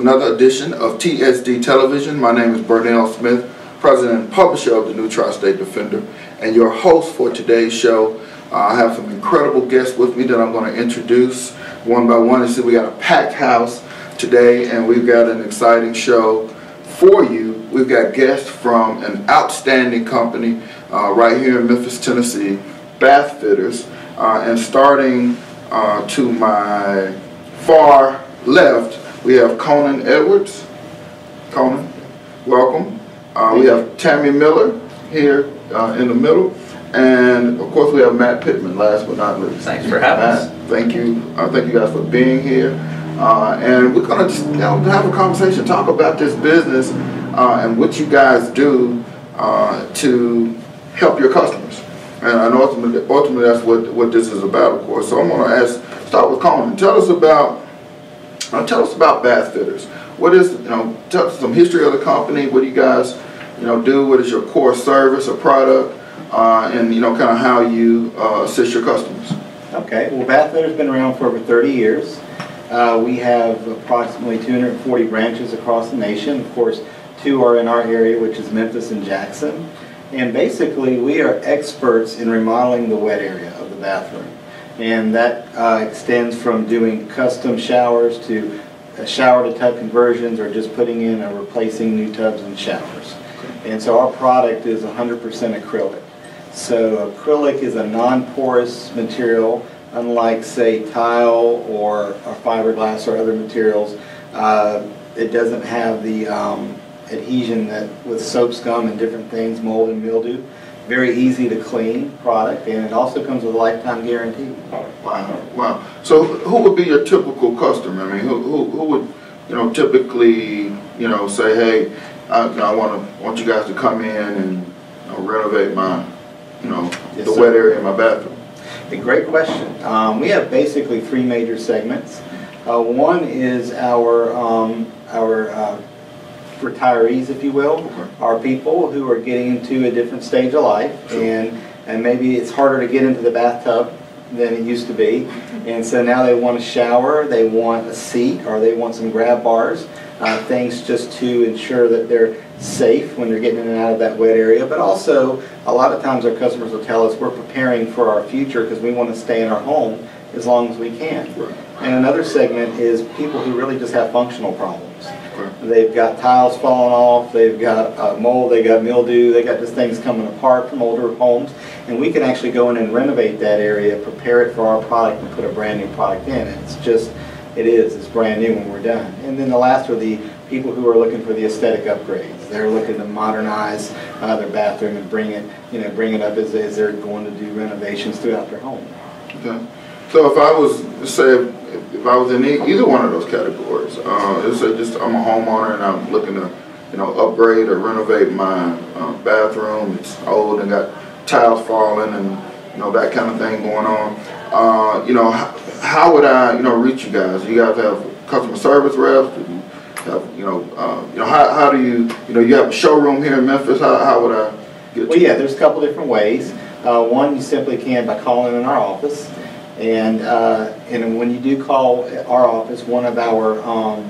another edition of TSD Television. My name is Burnell Smith, President and Publisher of the New Tri-State Defender, and your host for today's show. I have some incredible guests with me that I'm going to introduce one by one. We got a packed house today, and we've got an exciting show for you. We've got guests from an outstanding company right here in Memphis, Tennessee, Bath Fitters, and starting to my far left, we have Conan Edwards. Conan, welcome. We have Tammy Miller here in the middle, and of course we have Matt Pittman, last but not least. Thanks for having us. Thank you. Thank you guys for being here. And we're going to just have a conversation, talk about this business and what you guys do to help your customers. And ultimately that's what this is about, of course. So I'm going to start with Conan. Tell us about Bath Fitters. What is, tell us some history of the company. What do you guys, do? What is your core service or product? And kind of how you assist your customers. Okay. Well, Bath Fitters has been around for over 30 years. We have approximately 240 branches across the nation. Of course, 2 are in our area, which is Memphis and Jackson. And basically, we are experts in remodeling the wet area of the bathroom. And that extends from doing custom showers to shower-to-tub conversions, or just putting in or replacing new tubs and showers. And so our product is 100% acrylic. So acrylic is a non-porous material, unlike, say, tile or fiberglass or other materials. It doesn't have the adhesion that with soap scum and different things, mold and mildew. Very easy to clean product, and it also comes with a lifetime guarantee. Wow. So who would be your typical customer? I mean, who would typically say, hey, I want you guys to come in and renovate my Yes, the sir. wet area in my bathroom? A great question. We have basically 3 major segments. One is our retirees, if you will, are people who are getting into a different stage of life, and maybe it's harder to get into the bathtub than it used to be, and so now they want a shower, they want a seat, or they want some grab bars, things just to ensure that they're safe when they're getting in and out of that wet area. But also, a lot of times our customers will tell us we're preparing for our future because we want to stay in our home as long as we can. And another segment is people who really just have functional problems. They've got tiles falling off, they've got mold, they've got mildew, they've got just things coming apart from older homes, and we can actually go in and renovate that area, prepare it for our product, and put a brand new product in. It's brand new when we're done. And then the last are the people who are looking for the aesthetic upgrades. They're looking to modernize their bathroom and bring it up as they're going to do renovations throughout their home. Okay. So if I was, say, if I was in either one of those categories, let's say just I'm a homeowner and I'm looking to, upgrade or renovate my bathroom. It's old and got tiles falling and that kind of thing going on. How would I, reach you guys? You guys have customer service reps? Do you have, how do you, you have a showroom here in Memphis? How would I get? Well, yeah, there's a couple different ways. One, you simply can by calling in our office. And when you do call our office, one of our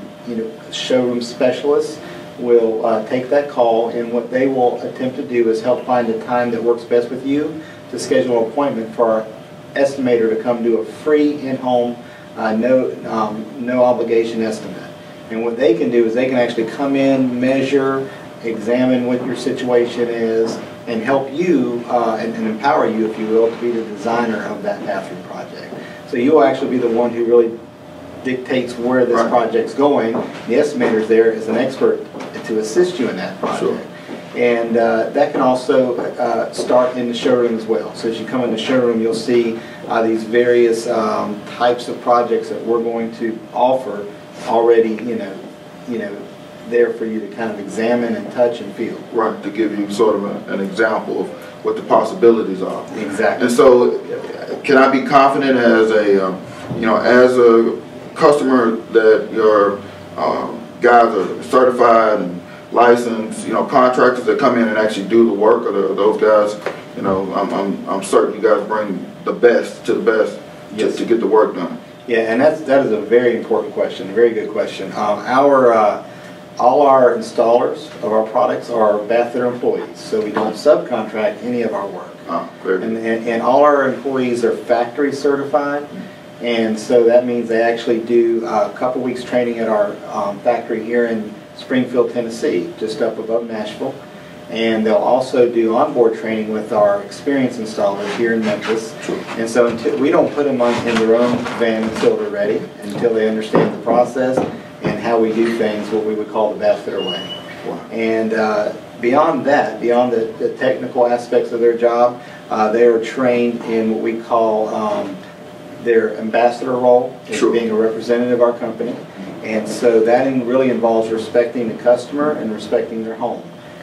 showroom specialists will take that call, and what they will attempt to do is help find a time that works best with you to schedule an appointment for our estimator to come do a free in-home, no obligation estimate. And what they can do is they can actually come in, measure, examine what your situation is, and help you and empower you, if you will, to be the designer of that bathroom project. So you'll actually be the one who really dictates where this project's going. The estimator's there as an expert to assist you in that project. Sure. And that can also start in the showroom as well. So as you come in the showroom, you'll see these various types of projects that we're going to offer already, there for you to kind of examine and touch and feel. Right, to give you sort of an example of what the possibilities are. Exactly. And so, can I be confident as a, as a customer that your guys are certified and licensed, contractors that come in and actually do the work, or those guys, I'm certain you guys bring the best to the best to get the work done. Yeah, and that is a very important question, a very good question. All our installers of our products are bath fitter employees, so we don't subcontract any of our work. Oh, very good. And all our employees are factory certified, and so that means they actually do a couple weeks training at our factory here in Springfield, Tennessee, just up above Nashville. And they'll also do onboard training with our experienced installers here in Memphis. Sure. And so we don't put them in their own van until they're ready, until they understand the process and how we do things, what we would call the bath fitter way. Wow. And beyond that, beyond the technical aspects of their job, they are trained in what we call their ambassador role, as Sure. being a representative of our company. And so that really involves respecting the customer and respecting their home,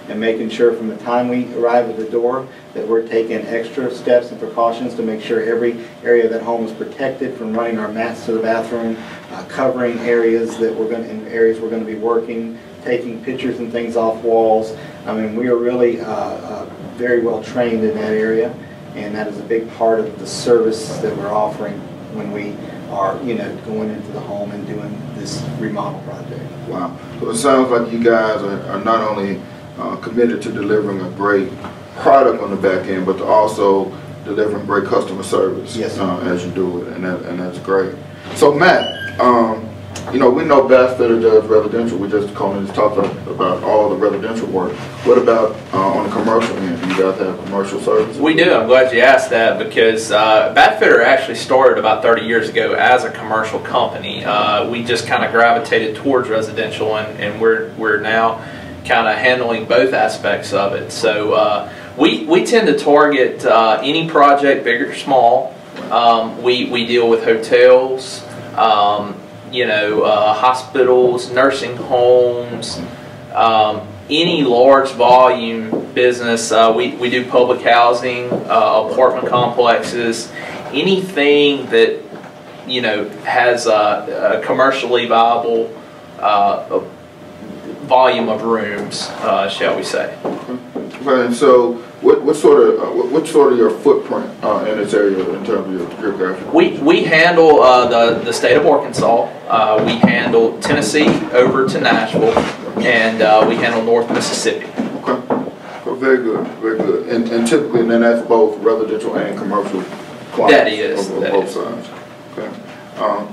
and making sure from the time we arrive at the door that we're taking extra steps and precautions to make sure every area of that home is protected from running our mats to the bathroom, covering areas that we're going to be working, taking pictures and things off walls. I mean, we are really very well trained in that area, and that is a big part of the service that we're offering when we are, going into the home and doing this remodel project. Wow. So it sounds like you guys are not only committed to delivering a great product on the back end, but to also delivering great customer service. Yes, as you do it, and that's great. So Matt, we know Bath Fitter does residential. We just talked about all the residential work. What about on the commercial end? Do you guys have commercial services? We do. I'm glad you asked that, because Bath Fitter actually started about 30 years ago as a commercial company. We just kind of gravitated towards residential, and we're now kind of handling both aspects of it. So we tend to target any project, big or small. We deal with hotels, hospitals, nursing homes, any large volume business. We do public housing, apartment complexes, anything that has a commercially viable volume of rooms, shall we say. Okay, and so what's sort of your footprint in this area in terms of your geographic? We handle the state of Arkansas. We handle Tennessee over to Nashville, and we handle North Mississippi. Okay. Well, very good, very good. And typically, and then that's both residential and commercial clients. That is. On both sides. Okay.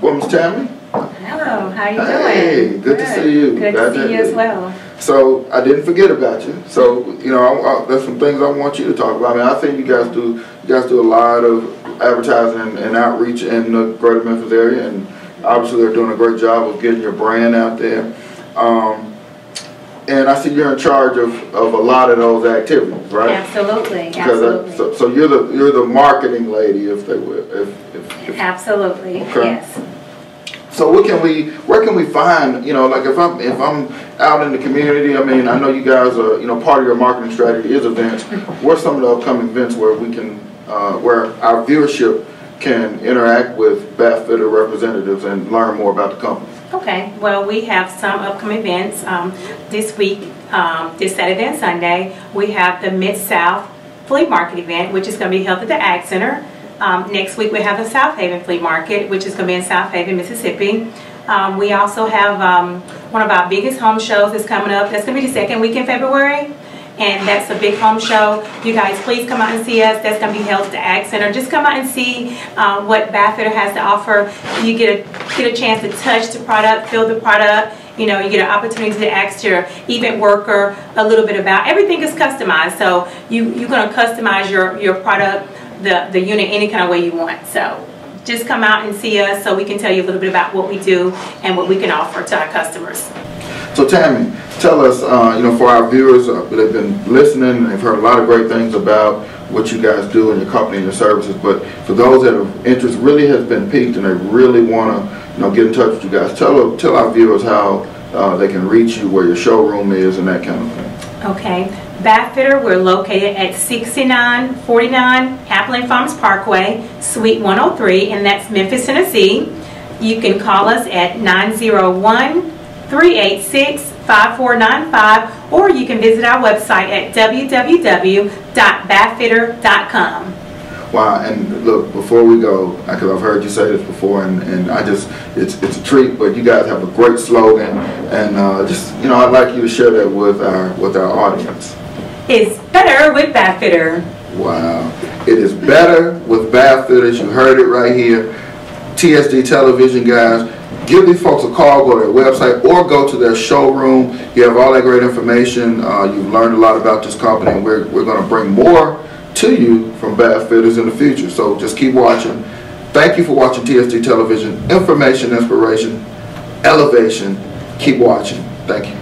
Well, Ms. Tammy? Hello, how you doing? Hey, good to see you. Good to see you as well. So I didn't forget about you. So there's some things I want you to talk about. I mean, I think you guys do a lot of advertising and outreach in the greater Memphis area, and obviously they're doing a great job of getting your brand out there. And I see you're in charge of a lot of those activities, right? Absolutely, absolutely. So you're the marketing lady, if they will. Absolutely, okay. Yes. So where can we find, like if I'm out in the community, I mean, I know you guys are, part of your marketing strategy is events. What's some of the upcoming events where we can, where our viewership can interact with Bath Fitter representatives and learn more about the company? Okay, well, we have some upcoming events this week, this Saturday and Sunday. We have the Mid-South Flea Market event, which is going to be held at the Ag Center. Next week we have the South Haven Flea Market, which is going to be in South Haven, Mississippi. We also have one of our biggest home shows that's coming up. That's going to be the second week in February, and that's a big home show. You guys, please come out and see us. That's going to be held at the Ag Center. Just come out and see what Bath Fitter has to offer. You get a chance to touch the product, feel the product. You get an opportunity to ask your event worker a little bit about. Everything is customized, so you're going to customize your product, the unit, any kind of way you want. So just come out and see us so we can tell you a little bit about what we do and what we can offer to our customers. So Tammy, tell us, for our viewers, they've been listening and they've heard a lot of great things about what you guys do and your company and your services, but for those that have interest really has been piqued and they really want to get in touch with you guys, tell our viewers how they can reach you, where your showroom is and that kind of thing. Okay. Bath Fitter, we're located at 6949 Appling Farms Parkway, Suite 103, and that's Memphis, Tennessee. You can call us at 901-386-5495, or you can visit our website at www.bathfitter.com. Wow, and look, before we go, because I've heard you say this before, and I just, it's a treat, but you guys have a great slogan, and just, you know, I'd like you to share that with our audience. It's better with Bathfitter. Wow. It is better with Bathfitters. You heard it right here. TSD Television, guys. Give these folks a call, go to their website, or go to their showroom. You have all that great information. You've learned a lot about this company, and we're going to bring more to you from Bathfitters in the future. So just keep watching. Thank you for watching TSD Television. Information, inspiration, elevation. Keep watching. Thank you.